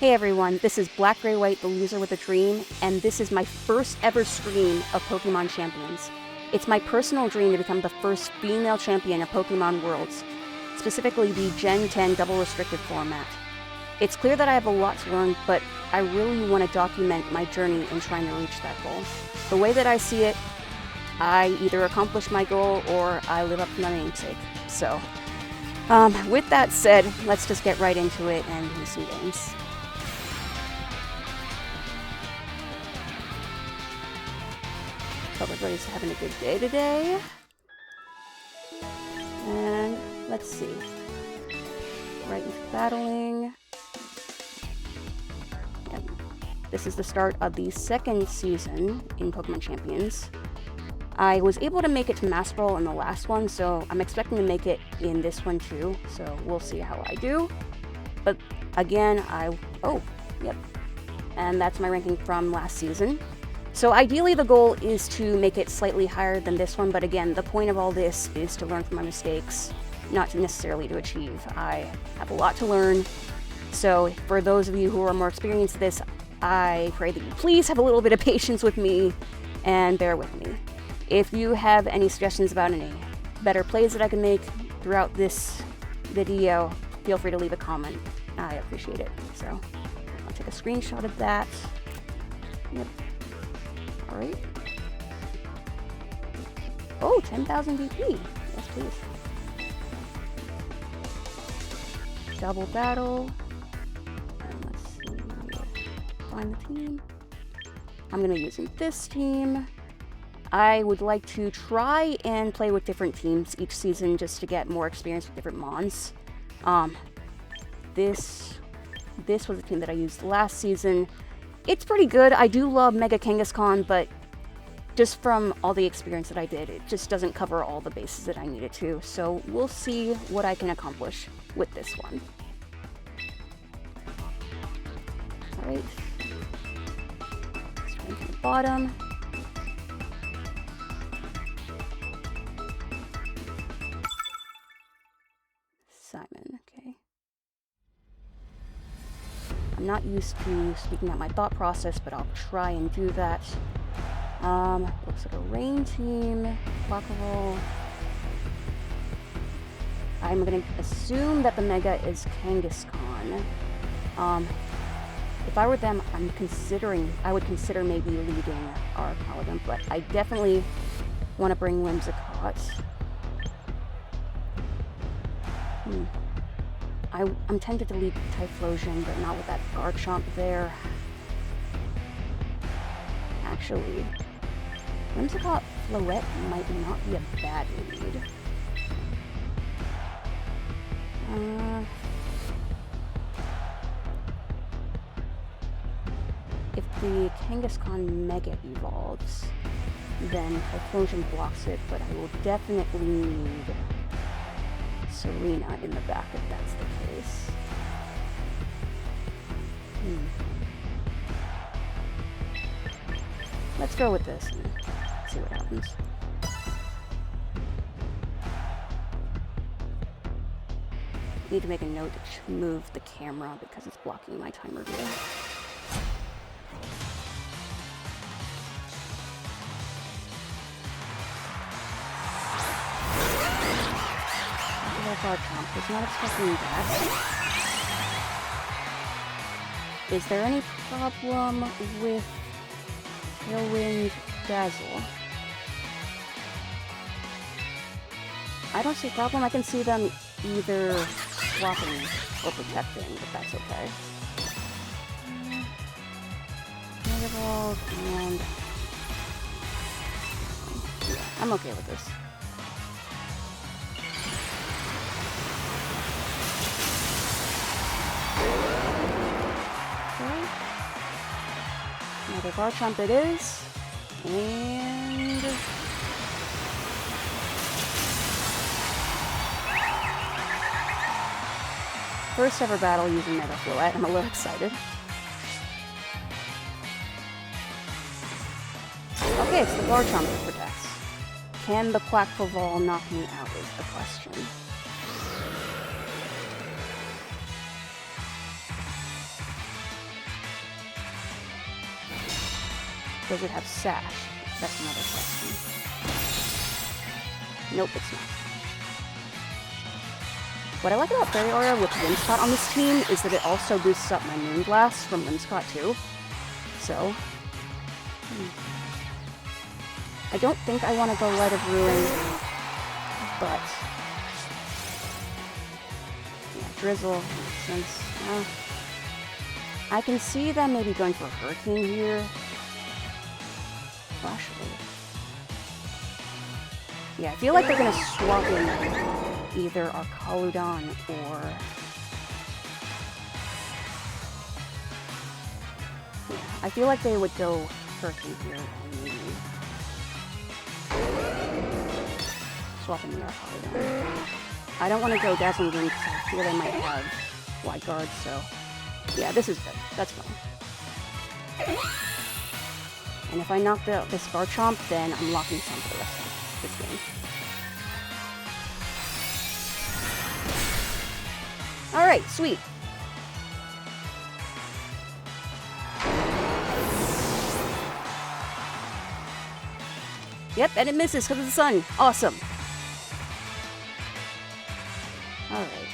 Hey everyone, this is Black Gray White, the loser with a dream, and this is my first ever stream of Pokemon Champions. It's my personal dream to become the first female champion of Pokemon Worlds, specifically the Gen 10 double restricted format. It's clear that I have a lot to learn, but I really want to document my journey in trying to reach that goal. The way that I see it, I either accomplish my goal or I live up to my namesake. So, with that said, let's just get right into it and do some games. Hope everybody's having a good day today. And let's see. Right into battling. And this is the start of the second season in Pokemon Champions. I was able to make it to Master Ball in the last one, so I'm expecting to make it in this one too, so we'll see how I do. But again, and that's my ranking from last season. So ideally the goal is to make it slightly higher than this one, but again, the point of all this is to learn from my mistakes, not necessarily to achieve. I have a lot to learn, so for those of you who are more experienced at this, I pray that you please have a little bit of patience with me and bear with me. If you have any suggestions about any better plays that I can make throughout this video, feel free to leave a comment. I appreciate it. So I'll take a screenshot of that. Yep. Alright. Oh, 10,000 VP. Yes, please. Double battle. And let's see. Find the team. I'm going to be using this team. I would like to try and play with different teams each season just to get more experience with different Mons. This was a team that I used last season. It's pretty good. I do love Mega Kangaskhan, but just from all the experience that I did, it just doesn't cover all the bases that I needed to. So we'll see what I can accomplish with this one. Alright. Starting from the bottom. Simon, okay. I'm not used to speaking out my thought process, but I'll try and do that. Looks like a rain team, Quaquaval. I'm gonna assume that the Mega is Kangaskhan. If I were them, I would consider maybe leading our Paladin, but I definitely want to bring Whimsicott. I'm tempted to lead Typhlosion, but not with that Garchomp there. Actually, Whimsicott Floette might not be a bad lead. If the Kangaskhan Mega evolves, then Typhlosion blocks it, but I will definitely need Serena in the back if that's the case. Let's go with this and see what happens. Need to make a note to move the camera because it's blocking my timer view. Garchomp. Was not expecting that. Is there any problem with Tailwind Dazzle? I don't see a problem. I can see them either swapping or protecting, but that's okay. Mega Ball and yeah, I'm okay with this. Another Garchomp it is, and first ever battle using Mega Floette. I'm a little excited. Okay, it's the Garchomp that protects. Can the Quaquaval knock me out is the question. Does it have sash? That's another question. Nope, it's not. What I like about Fairy Aura with Whimsicott on this team is that it also boosts up my Moonblast from Whimsicott too. So, I don't think I want to go Light of Ruin, but yeah, Drizzle makes sense. I can see them maybe going for Hurricane here. Flash Wave. Yeah, I feel like they're gonna swap in either Arcaludon or... Yeah, I feel like they would go Hurricane here and maybe swap in the Arcaludon. I don't want to go Dazzling Gleam because I feel they might have Wide Guard, so... Yeah, this is good. That's fine. And if I knock out this Garchomp, then I'm locking some for the rest of this game. Alright, sweet. Yep, and it misses because of the sun. Awesome. Alright.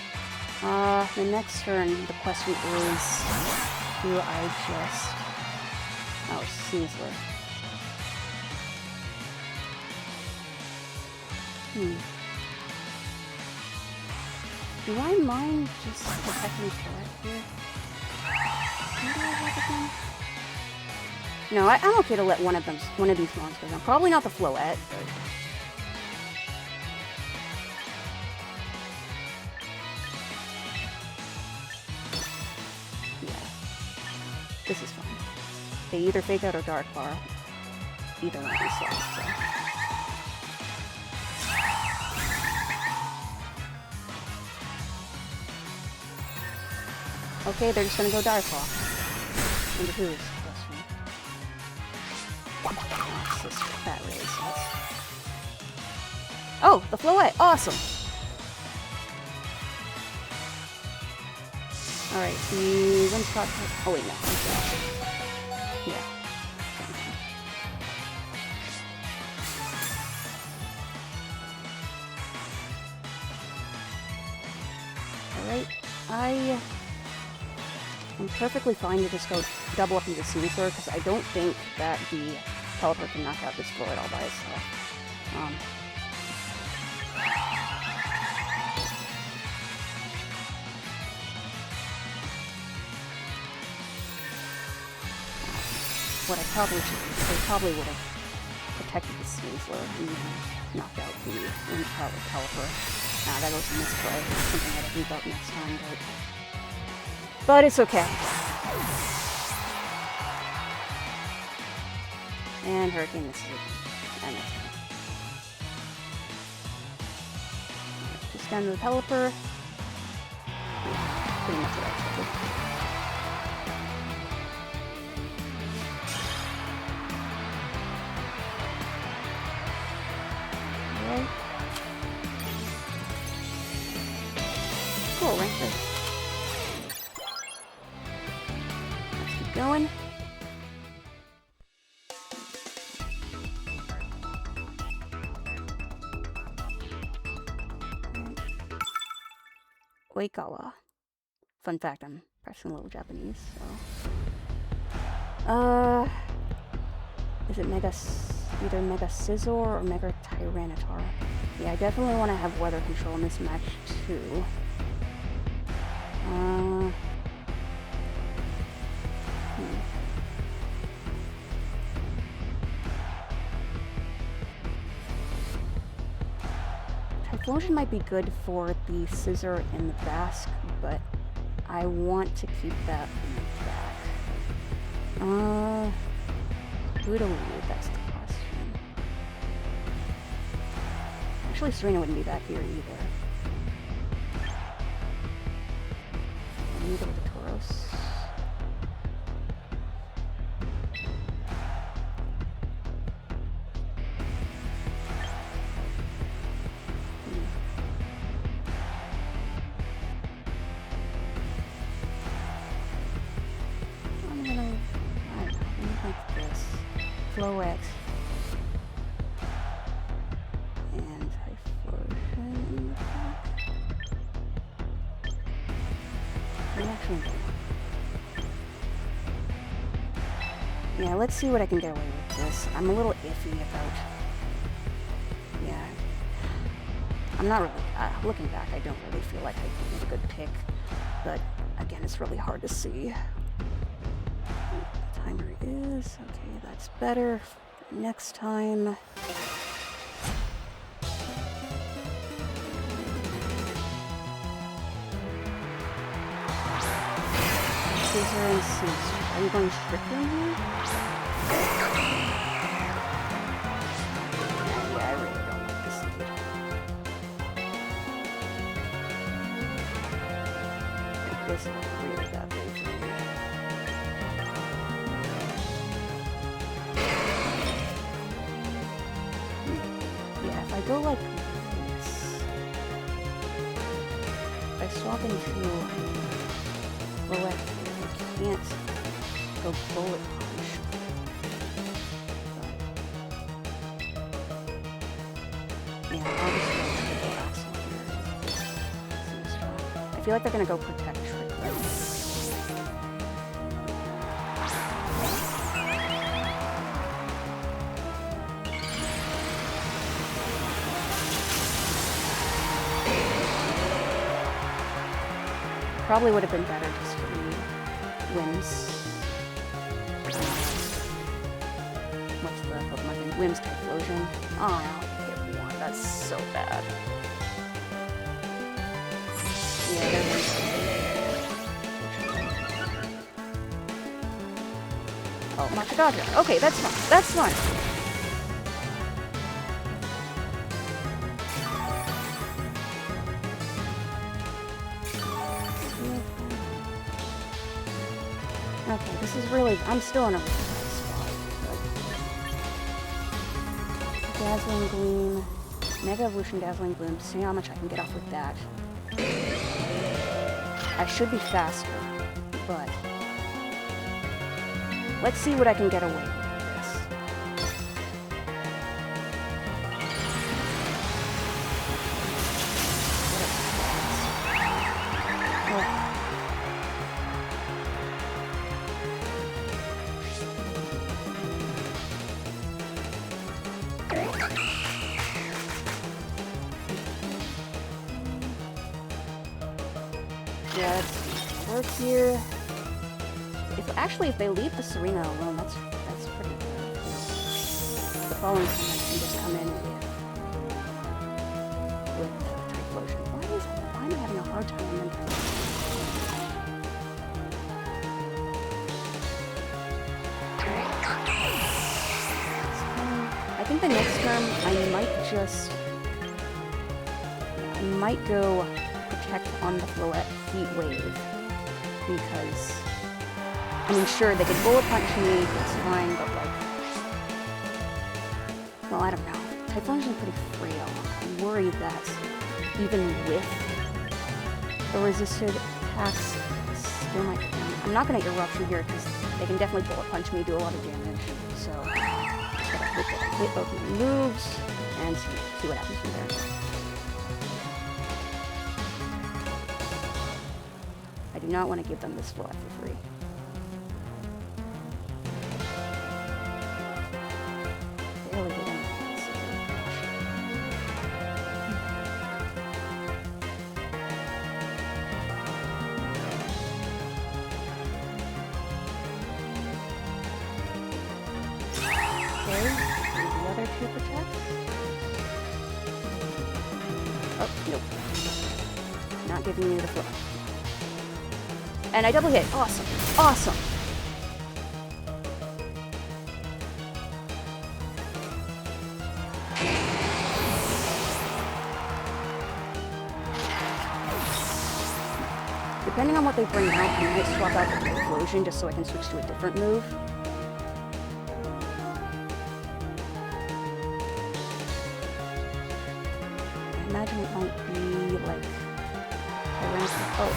The next turn, the question is, do I just... Oh, Sneasler. Do I mind just protecting Colette here? No, I'm okay to let one of these monsters. I'm probably not the Floette, but... This is fine. They either Fake Out or Dark Bar. Either one of these slots, so. Okay, they're just gonna go Dark Claw. Into whose? That raise. Oh, the Floette! Awesome! Alright, the Whimsicott... Oh wait, no. Yeah. Alright, I'm perfectly fine to just go double up into Sneasler, because I don't think that the Pelipper can knock out this Floette all by itself. What I probably should do, they probably would have protected the Sneasler and then knocked out the Whimsicott with Pelipper. That goes in this play. Something I gotta think about next time, but it's okay. And Hurricane misses it. And that's fine. Just down to the Pelipper. Yeah, pretty much what I expected. Cool, right there. Let's keep going. Oikawa. Fun fact, I'm practicing a little Japanese, so... Is it either Mega Scizor or Mega Tyranitar? Yeah, I definitely want to have weather control in this match, too. Typhlosion might be good for the Scizor and the Basque, but I want to keep that back. Who do we leave? That's the question. Actually, Serena wouldn't be back here either. Neither with the Tauros. I'm gonna, I don't know, like this. Floette. And Typhlosion. Yeah, let's see what I can get away with this. I'm a little iffy about... Yeah. I'm not really... looking back, I don't really feel like I made a good pick. But, again, it's really hard to see. The timer is... Okay, that's better. Next time... Scissor and Scissor. Are you going Strickland here? Yeah, I really don't like this lead. This is a really bad lead for me. Yeah, if I go like this, if I swap into Floette, I can't go bullet punch. Yeah, I'll just go relax on here. I feel like they're gonna go protect Trickler. Probably would have been better just to read Whims. What's the Pokemon name? Whims Typhlosion. Oh, no, hit one. That's so bad. Yeah, they're Oh, Machadodra. Okay, that's fine. That's fine. Okay, this is really... I'm still in a really bad spot. But... Dazzling Gleam. Mega Evolution Dazzling Gleam. See how much I can get off with that. I should be faster, but... Let's see what I can get away with this. Oh. Yeah, let's work here. If they leave the Serena alone, that's pretty good. The following time I can just come in with Typhlosion. Why am I having a hard time remembering? I think the next term I might go Protect on the Floette Heat Wave, because I mean, sure, they could bullet punch me, it's fine, but like, well, I don't know. Typhlosion's pretty frail. I'm worried that even with the resisted attacks, still might get down. I'm not gonna Eruption here because they can definitely bullet punch me, do a lot of damage. So, just gotta hit both my moves and see what happens from there. I do not want to give them this Floette for free. Barely get anything. Okay, and the other two protect. Oh, nope. Not giving you the Floette. And I double hit. Awesome. Awesome. Depending on what they bring out, I might swap out the Typhlosion just so I can switch to a different move. I imagine it might be like... Oh,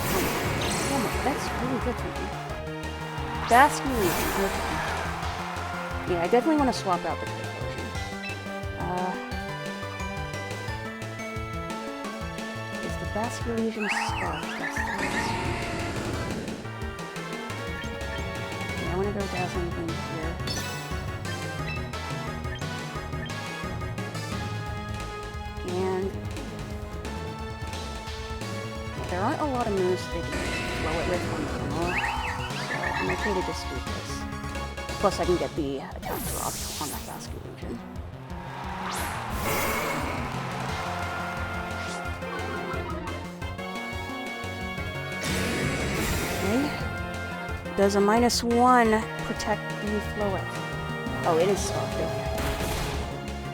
that's really good for me. Basking. Okay. Yeah, I definitely want to swap out the kit version. Is the Vascular Legion stuff? Yeah, I want to go Dazzling Gleam here. And there aren't a lot of moves they can blow it with on normal, so I'm okay to just do this. Plus I can get the attack drop on that Vascular Legion. Okay. Does a -1 protect the Floette? Oh, it is soft, okay.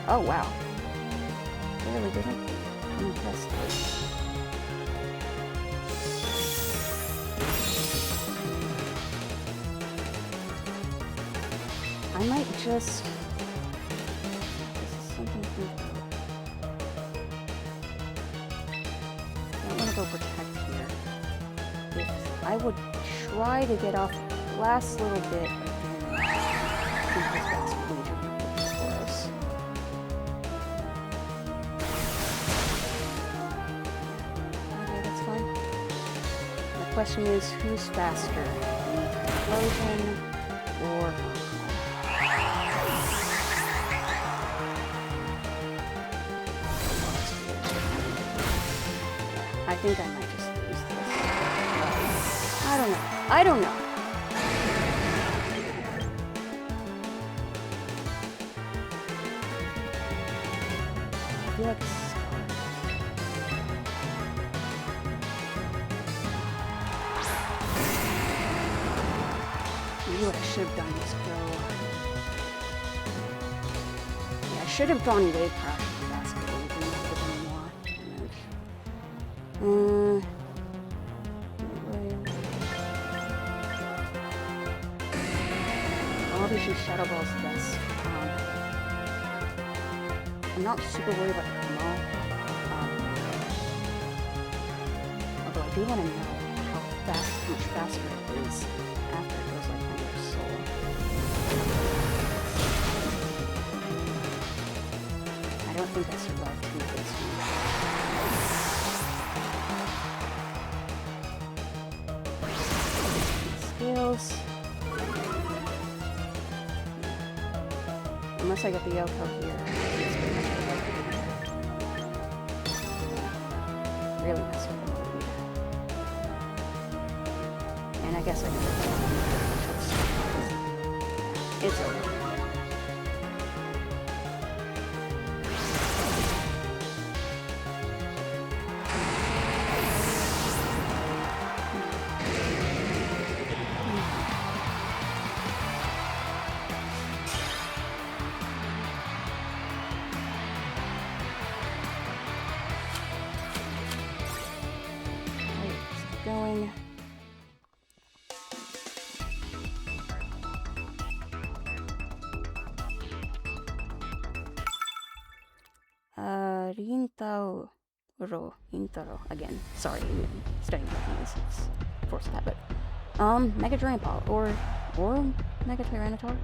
Oh, wow. It really didn't? I'm impressed. I might just... This is something to think about. I don't want to go protect here. If I would try to get off the last little bit again. Okay, that's fine. The question is, who's faster? The Explosion or... I think I might just lose this. I don't know. I don't know. I feel like it's... Maybe what I should have done is go... Yeah, I should have gone Wave Crash with the Vascular Legion. That would have done more damage. Obviously, Shadow Ball's the best. I'm not super worried about the Kamo. Although I do want to know how much faster it is after it goes like under Soul. I don't think I survived 2 hits from Scales. Unless I get the Yoko here. Really mess with the mood. And I guess I can It's over. Going. Rintaro again. Sorry, studying Japanese. It's forced habit. Mega Dragon Ball or Mega Tyranitar.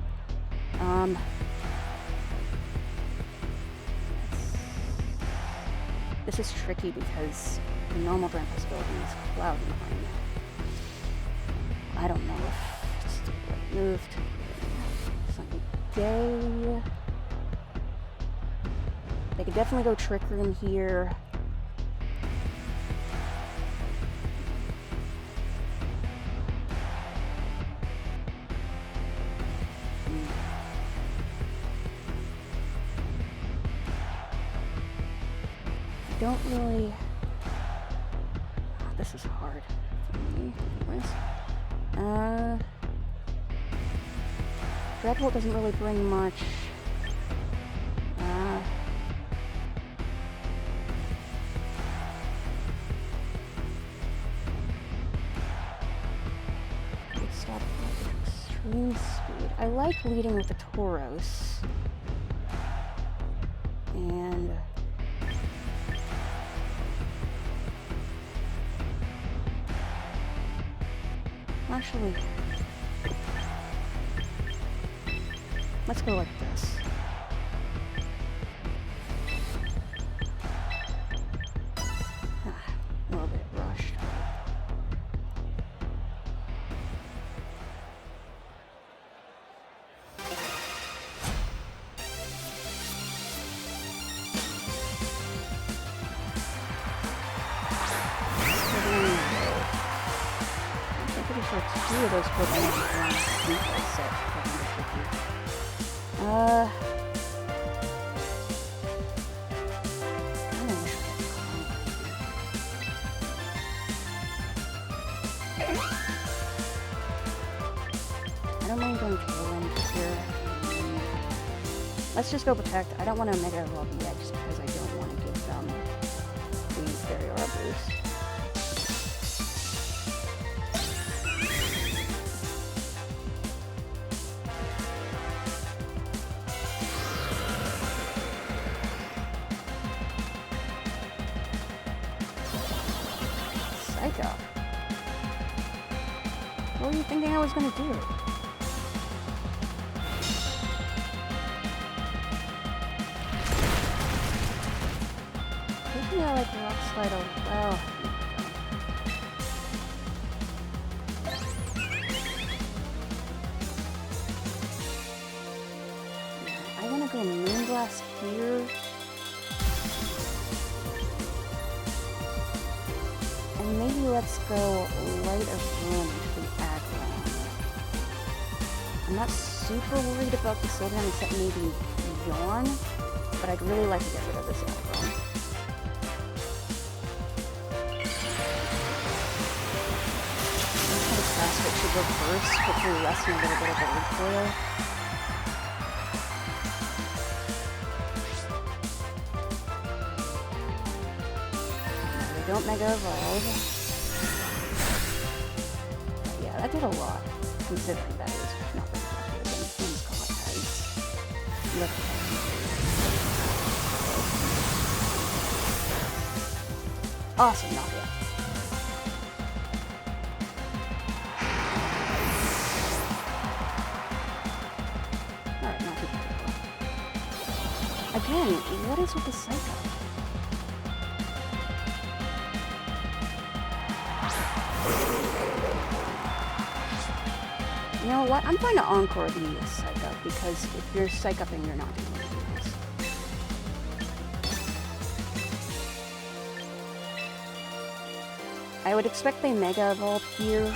This is tricky because the normal Dragon Ball's building is Cloud 9. I don't know if it's the right move to Sunny Day. They could definitely go Trick Room here. I don't really... This is hard for me, anyways. Dreadbolt doesn't really bring much. Stop extreme speed. I like leading with the Tauros. And actually, Let's go like this. A little bit rushed. I'm pretty sure 2 of those Pokemon are default set for 150. I don't wish I had I don't mind going Tailwind here. Let's just go Protect. I don't want to Mega Evolve yet just because I don't want to give them the Fairy Aura boost. Psycho. What were you thinking I was going to do? Maybe I like Rock Slide a well. I want to go Moonblast here. And maybe let's go Light of Ruin into the Aggron. I'm not super worried about the Sylveon except maybe Yawn, but I'd really like to get rid of this Aggron. It should go first, hopefully lessen a little bit of the recoil. They don't Mega Evolve. Yeah, that did a lot, considering that is not very effective against Whimsicott as Lift. Awesome, not yet. Again, what is with the Psycho? You know what? I'm going to Encore the Psycho because if you're Psych-upping, you're not doing anything else. I would expect they Mega Evolve here,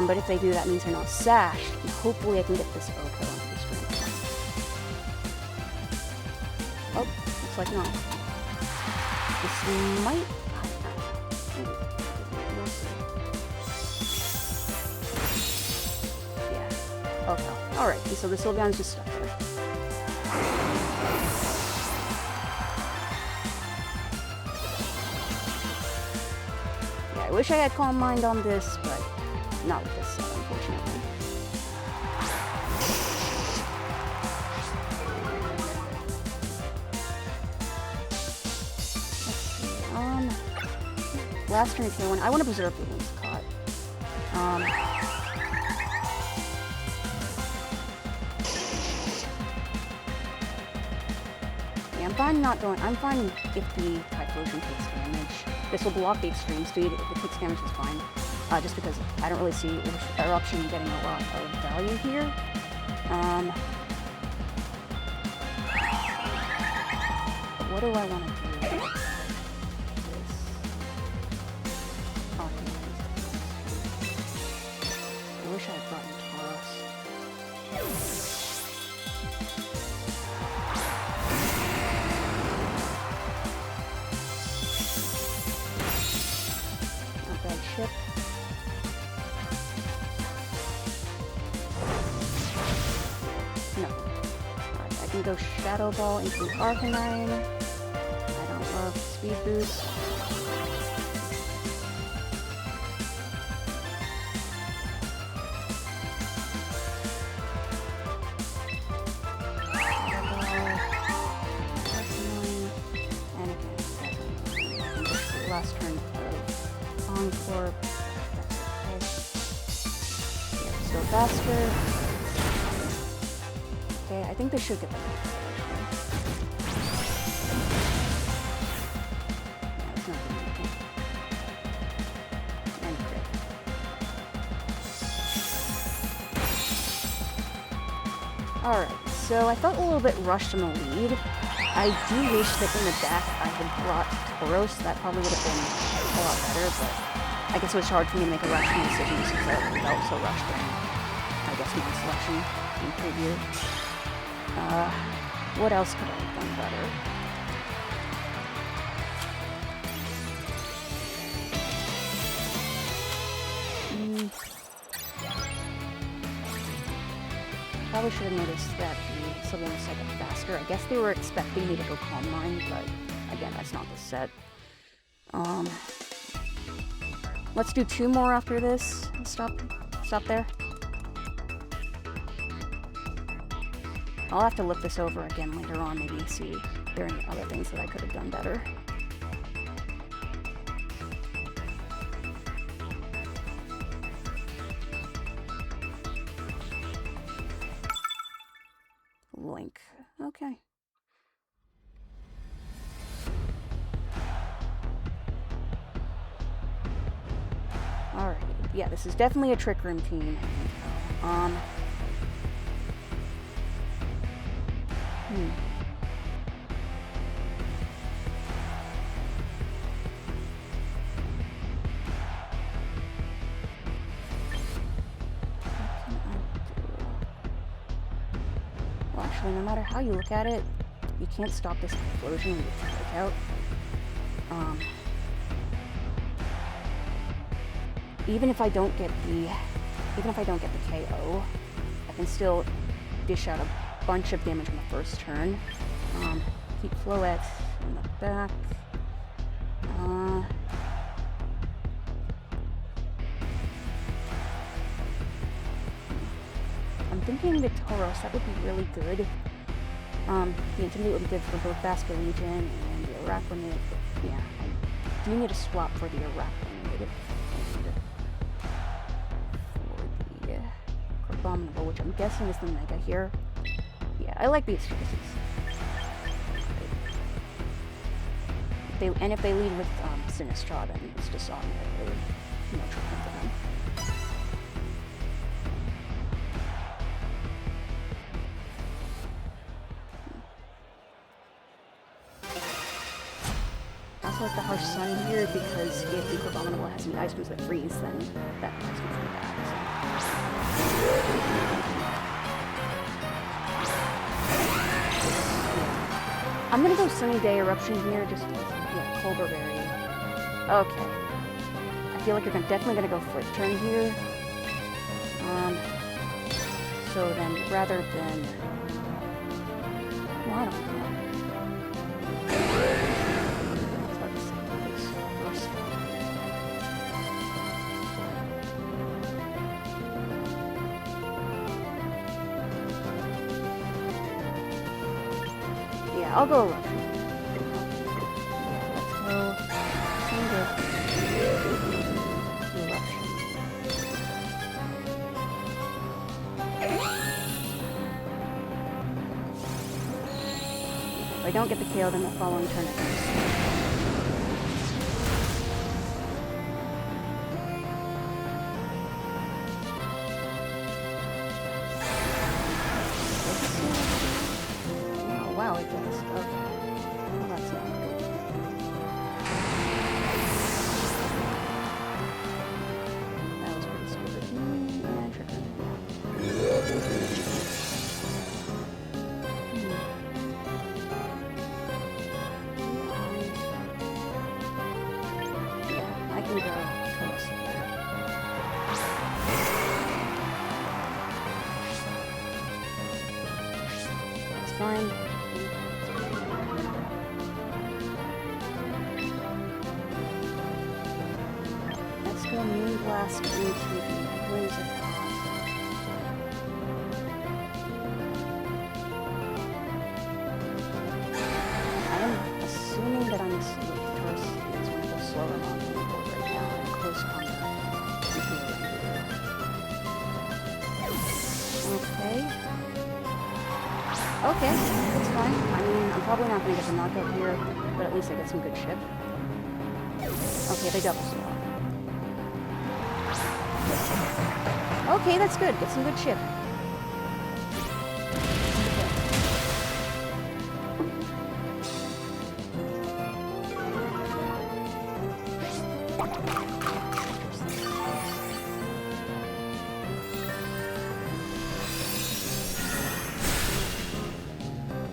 but if they do, that means they're not Sashed, and hopefully I can get this Oko onto the screen. Oh, looks like not. This might... We'll see. Yeah. Okay. Alright, so the Sylveon is just stuck there. Yeah, I wish I had Calm Mind on this, but not with this set, unfortunately. Last turn K1. I want to preserve the Whimsicott. Yeah, I'm fine not going. I'm fine if the Typhlosion takes damage. This will block the extreme speed. If it takes damage, it's fine. Just because I don't really see Eruption getting a lot of value here. What do I want to do? I wish I had gotten Tauros. Not bad chip. No. Alright, I can go Shadow Ball into Arcanine. I don't love Speed Boost. Last turn of Encore. That's okay. Let's go faster. Okay, I think this should get the fix. Yeah, it's not doing anything. And crit. Alright, so I felt a little bit rushed in the lead. I do wish that in the back I had brought Tauros. That probably would have been a lot better, but I guess it was hard for me to make a rushing decision because I felt so rushed in, I guess, my selection in preview. What else could I have done better? Probably should have noticed that the Sylveon cycled faster. I guess they were expecting me to go Calm Mind, but again, that's not the set. Let's do 2 more after this. Stop there. I'll have to look this over again later on, maybe see if there are any other things that I could have done better. Link. Okay. Alright. Yeah, this is definitely a Trick Room team. Well, actually, no matter how you look at it, you can't stop this explosion with your breakout. Even if I don't get the KO, I can still dish out a bunch of damage on the first turn. Keep Floette in the back. I'm thinking the Tauros, that would be really good. The Intimidate would be good for both Vascular Legion and the Araquanid. Yeah, I do need to swap for the Araquanid. Abominable, which I'm guessing is the Mega here. Yeah, I like these choices. If they lead with Sinistcha, then it's just automatically no trouble for them. I also like the Harsh Sun here because if the Abominable has any ice moves that freeze, then that ice moves me back. So. I'm gonna go Sunny Day Eruption here, just, yeah, Colbur Berry. Okay. I feel like you're definitely gonna go Flip Turn here. So then, rather than... Well, I don't know. It's hard to say this first. Yeah, I'll go Eruption. Yeah, let's go Sunday Eruption. If I don't get the KO, then the following turn it goes. Oh, wow, it does. Okay. Well, that's not good. That was pretty stupid. Yeah, trigger. Yeah, I can go close here. That's fine. Let's go Moonblast into the Blaze of Frost. I'm assuming that I'm asleep. Taurus is one of the slower mobs on the board right now. I'm close combat. Okay. Okay, that's fine. I mean, I'm probably not going to get the knockout here, but at least I get some good ship. Okay, they double swap. Okay, that's good. Get some good ship.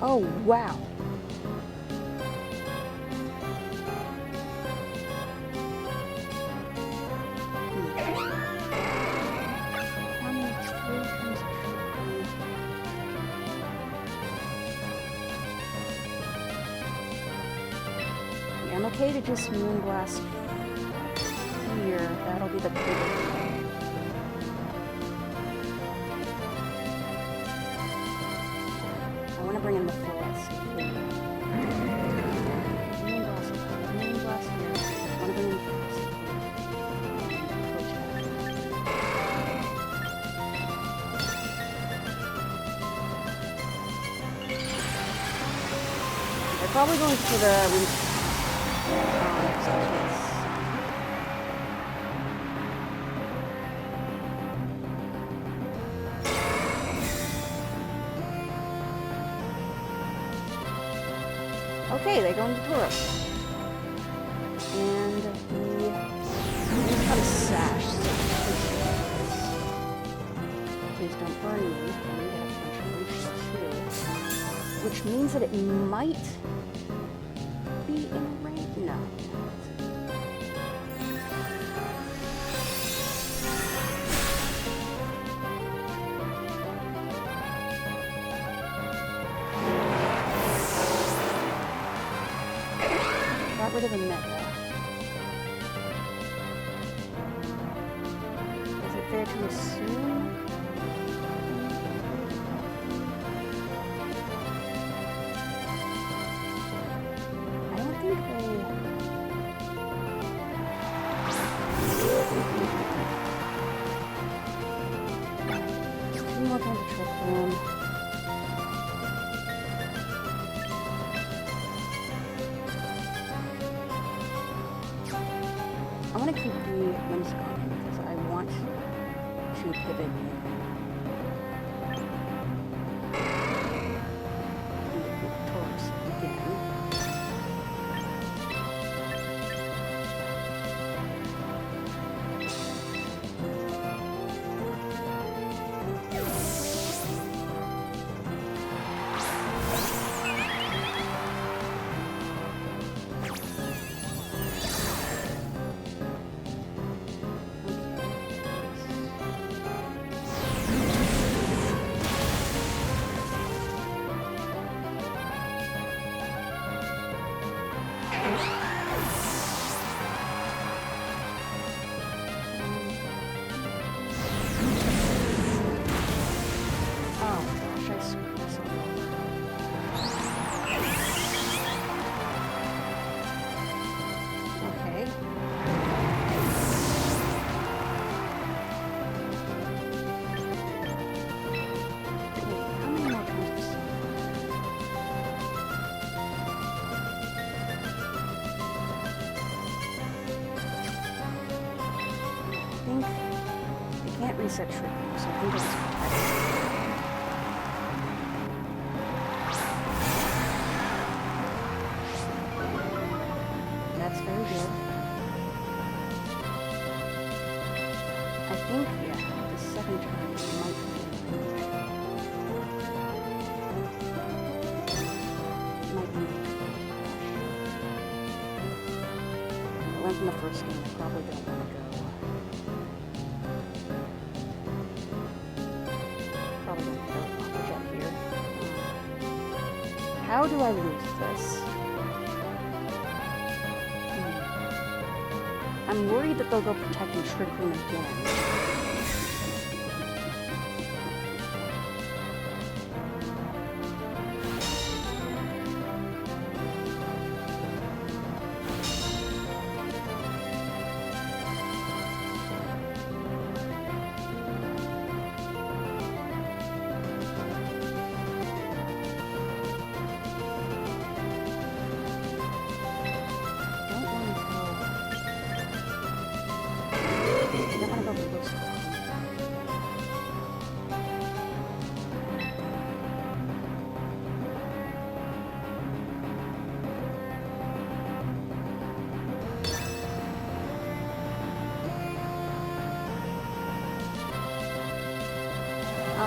Oh, wow. Yeah, I'm okay to just Moonblast here. That'll be the pivot. I want to bring in the forest. Moonblast here. I want to bring in the forest. They're probably going for the okay, they go into Tauros. And we have a sash. Please don't burn me. I need a bunch of Lucius too. Which means that it might be in range. No. Got rid of the meta. Is it fair to assume? I don't think they... Two more times to trick them. I want to keep the Whimsicott because I want to pivot in. The Tauros again. Reset trigger, so I think it's that's very good. I think, yeah, the second turn might be I went from the first game, I probably don't want to go. How do I lose this? I'm worried that they'll go protect and Trick Room again.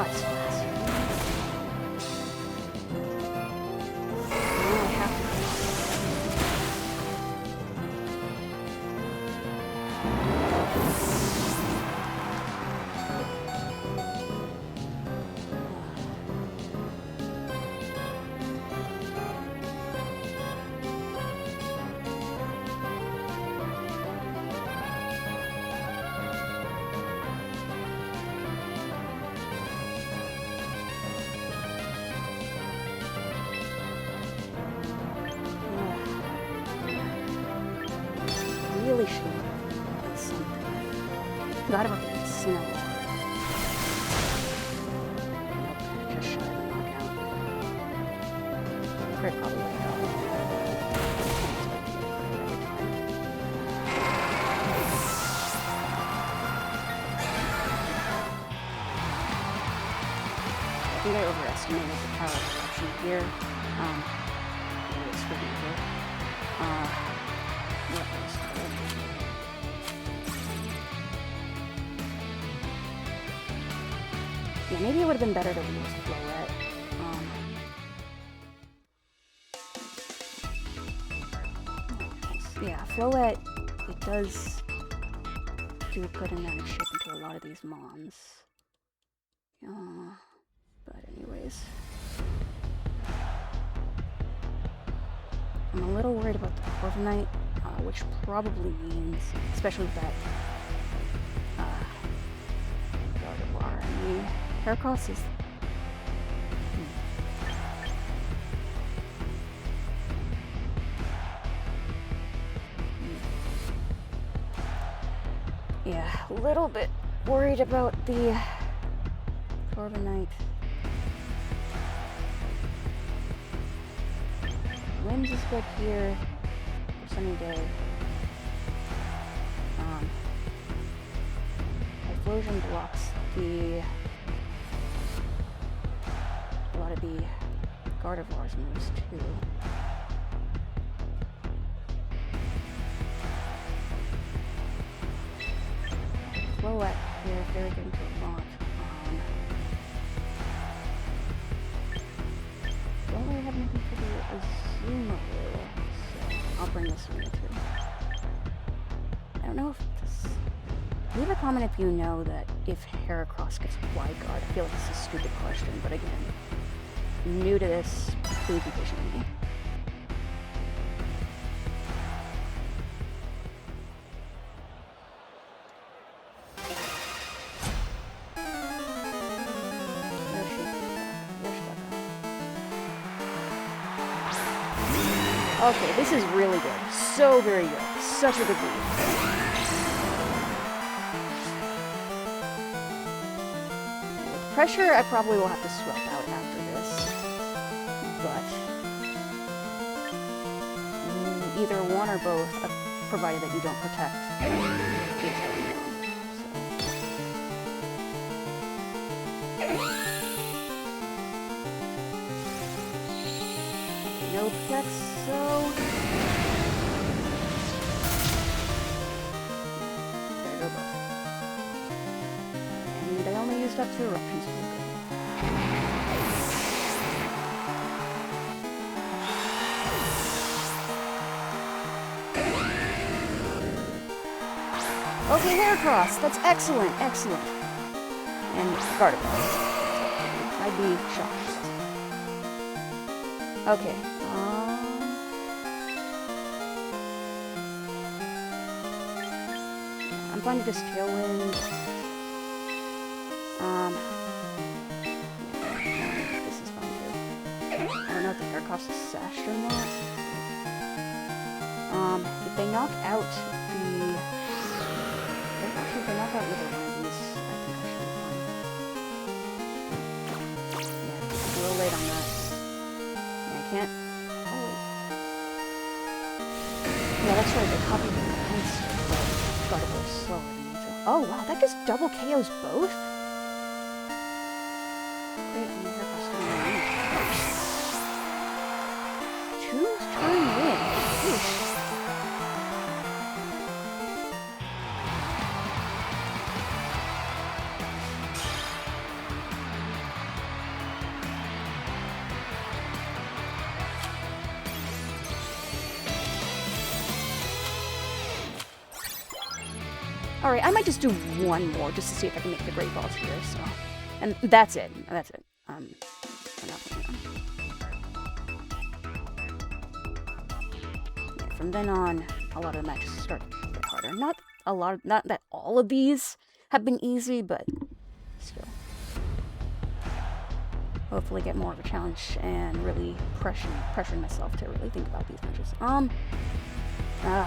Ah, it's fast. Now I have to come really should have done something. Forgot about the snow. Nope, just shy of the knockout. Crit probably would have helped. I think I overestimated the power of action here. It was pretty good. What else? Yeah, maybe it would have been better to use Floette. Yeah, Floette, it does do a good amount of shit into a lot of these mons. But anyways. I'm a little worried about the Corviknight, which probably means, especially with that Gardevoir, I mean, Heracross is... Yeah, a little bit worried about the Corviknight. Wind is good here for sunny day. Typhlosion blocks a lot of the Gardevoir's moves too. Floette here, very good into a lot. Don't really have anything for the Azumarill, so I'll bring this one too. I don't know if this... Leave a comment if you know that if Heracross gets Wide Guard. I feel like this is a stupid question, but again, new to this, please be patient with me. Okay, this is really good. So very good. Such a good lead. With pressure, I probably will have to swap out after this. But either one or both, provided that you don't protect each other. No flex, so... There go both. And I only used up 2 eruptions. Okay, Heracross! That's excellent, excellent. And Gardevoir. I'd be shocked. Okay. I'm fine with this Tailwind. This is fine too. I don't know if the Heracross is sashed or not. If they knock out the... Actually, if they knock out either one of these, I think I should be fine. Yeah, it's a little late on that. I can't... Oh, wait. Yeah, that's right, they copied the defense, but Gardevoir is slower than me, so... Oh, wow, that just double KOs both? Great, and the Heracross didn't win. 2-turn win. Oof. Alright, I might just do one more just to see if I can make the Great Balls here, so... And that's it. That's it. I'm not playing on. Yeah, from then on, a lot of the matches start to get harder. Not that all of these have been easy, but still. Hopefully get more of a challenge and really pressuring myself to really think about these matches. The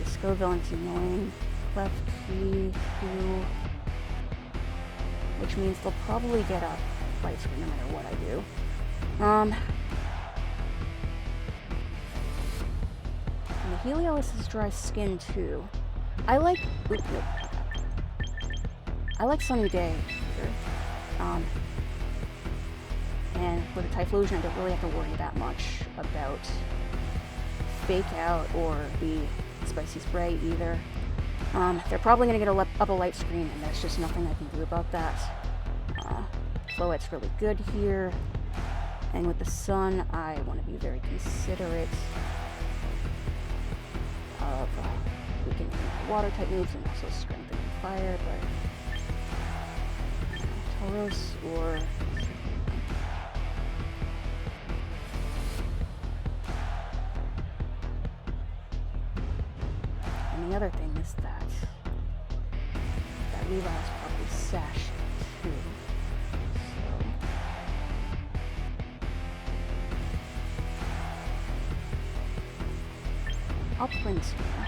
Scoville's annoying. Left key, Q, which means they'll probably get a light screen no matter what I do. And the Helios is dry skin too. I like Sunny Day here. And with a Typhlosion, I don't really have to worry that much about Fake Out or the Spicy Spray either. They're probably going to get up a light screen, and there's just nothing I can do about that. Floette's really good here. And with the Sun, I want to be very considerate of weakening water-type moves and also strengthening fire, but Tauros or... And the other thing is that Levi's probably Sash too. So I'll Prince here.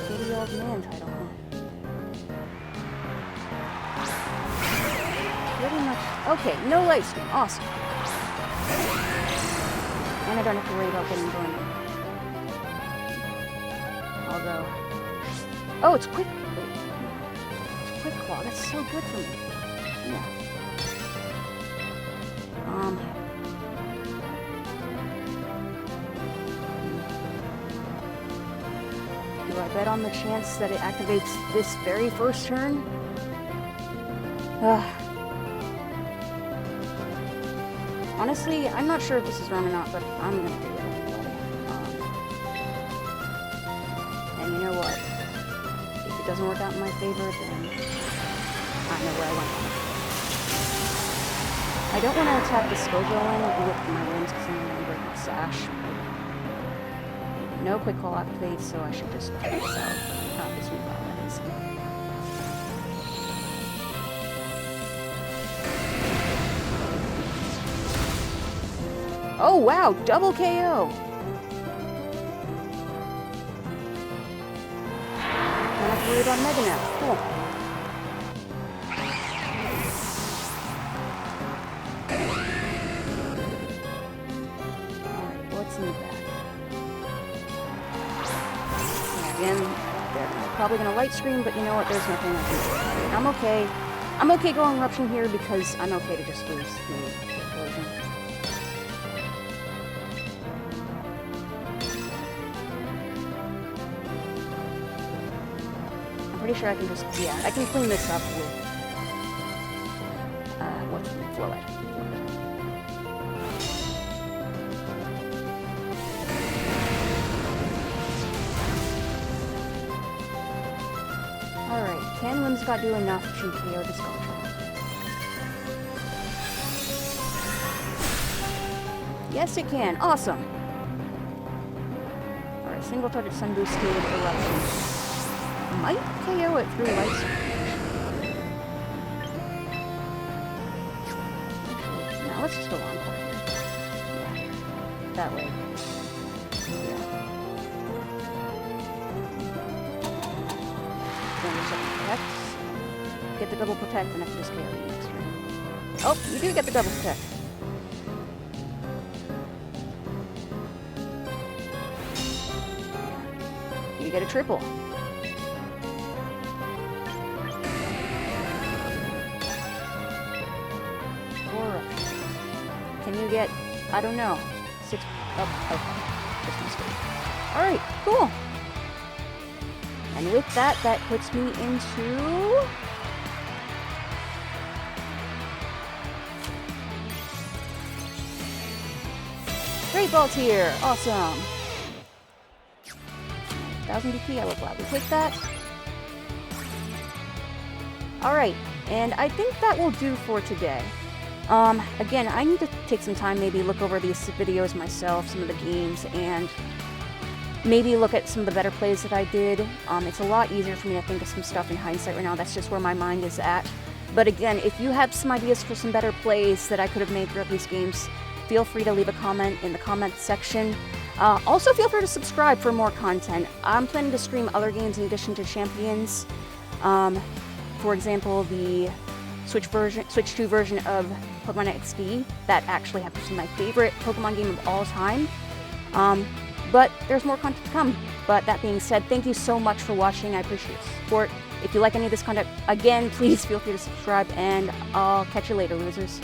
Kitty Old Man title, huh? Pretty much. Okay, no light screen. Awesome. And I don't have to worry about getting burned. Although... Oh, it's quick. It's Quick Claw. That's so good for me. Yeah. Do I bet on the chance that it activates this very first turn? Honestly, I'm not sure if this is wrong or not, but I'm gonna do it anyway. And you know what? If it doesn't work out in my favor, then I know where I went. I don't want to attack the Scoville with my limbs because I'm going to break my Sash. No Quick Call activates, so I should just try this out. This move out, that is. Oh wow, double KO! Don't have to worry about Mega now. Cool. Alright, what's in the back? Again, they're probably gonna light screen, but you know what? There's nothing I can do. I'm okay. I'm okay going Eruption here because I'm okay to just lose the explosion. Pretty sure I can just, yeah, I can clean this up with, what's the Floette. Alright, can Whimsicott do enough to KO this Sculpture? Yes, it can. Awesome. Alright, single target Sun Boosted Eruption. Might KO it through light screen. Now let's just alarm for it. Yeah. That way. Yeah. Then there's a protect. Get the double protect, and I can just KO you next turn. Oh, you do get the double protect. You get a triple. Can you get, I don't know, 6, oh, okay, just a mistake. Alright, cool. And with that, that puts me into Great Ball tier! Awesome! 1000 BP, I will gladly take that. Alright, and I think that will do for today. Again, I need to take some time, maybe look over these videos myself, some of the games, and maybe look at some of the better plays that I did. It's a lot easier for me to think of some stuff in hindsight right now. That's just where my mind is at. But again, if you have some ideas for some better plays that I could have made throughout these games, feel free to leave a comment in the comment section. Also, feel free to subscribe for more content. I'm planning to stream other games in addition to Champions. For example, the Switch 2 version of Pokemon XD. That actually happens to be my favorite Pokemon game of all time. But there's more content to come. But that being said, thank you so much for watching. I appreciate your support. If you like any of this content, again, please feel free to subscribe, and I'll catch you later, losers.